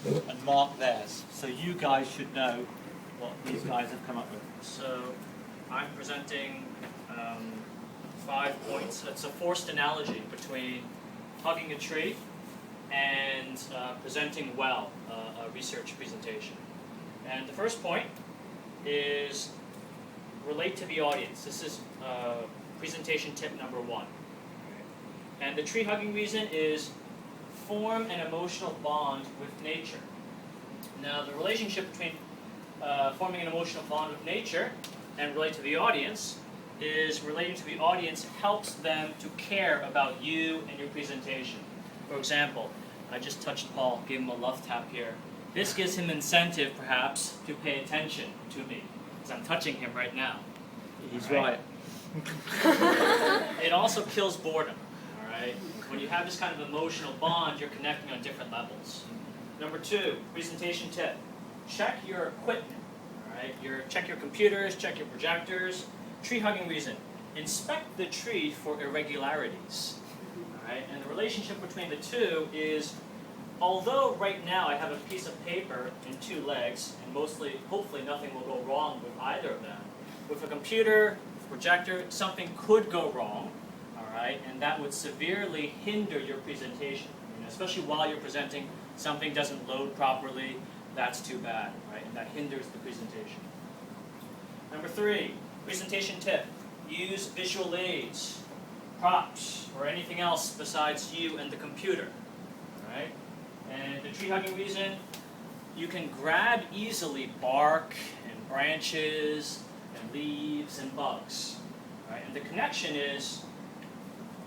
and mark theirs. So you guys should know what these guys have come up with. So I'm presenting 5 points. It's a forced analogy between hugging a tree and presenting well, a research presentation. And the first point is relate to the audience. This is presentation tip number 1. And the tree hugging reason is form an emotional bond with nature. Now the relationship between forming an emotional bond with nature and relate to the audience is relating to the audience helps them to care about you and your presentation. For example, I just touched Paul, gave him a love tap here. This gives him incentive, perhaps, to pay attention to me, because I'm touching him right now. He's right. It also kills boredom. All right? When you have this kind of emotional bond, you're connecting on different levels. Number 2, presentation tip. Check your equipment. All right? Check your computers, check your projectors. Tree hugging reason. Inspect the tree for irregularities. All right? And the relationship between the two is, although right now I have a piece of paper and 2 legs, and hopefully nothing will go wrong with either of them, with a computer, with a projector, something could go wrong, all right, and that would severely hinder your presentation. Especially while you're presenting, something doesn't load properly, that's too bad, right, and that hinders the presentation. Number 3, presentation tip. Use visual aids, props, or anything else besides you and the computer, all right? And the tree hugging reason, you can grab easily bark and branches and leaves and bugs. Right? And the connection is,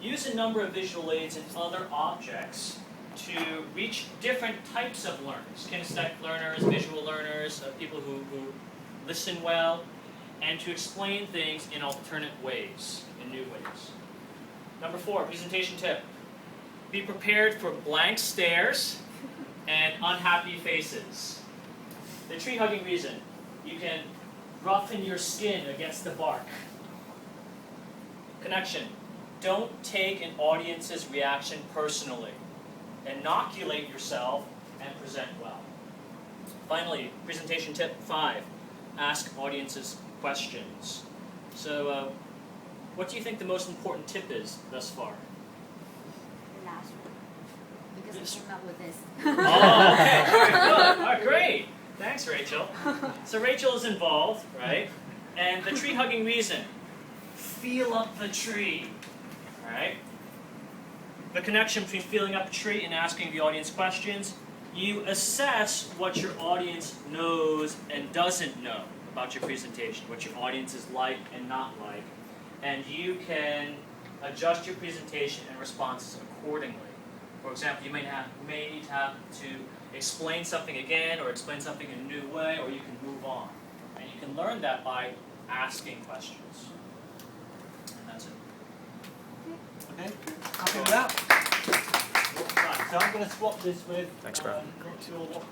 use a number of visual aids and other objects to reach different types of learners, kinesthetic learners, visual learners, people who listen well, and to explain things in alternate ways, in new ways. Number 4, presentation tip. Be prepared for blank stares and unhappy faces. The tree hugging reason, you can roughen your skin against the bark. Connection, don't take an audience's reaction personally. Inoculate yourself and present well. Finally, presentation tip 5, ask audiences questions. So, what do you think the most important tip is thus far? The last one. Because I came up with this. Oh, okay, very good. All right, great. Thanks, Rachel. So Rachel is involved, right? And the tree hugging reason, feel up the tree, all right? The connection between feeling up a tree and asking the audience questions, you assess what your audience knows and doesn't know about your presentation, what your audience is like and not like, and you can adjust your presentation and responses accordingly. For example, you may need to have to explain something again or explain something in a new way, or you can move on. And you can learn that by asking questions. And that's it. Okay? Happy with that? Right, so I'm going to swap this with Thanks, bro. not sure what.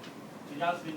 See, that's been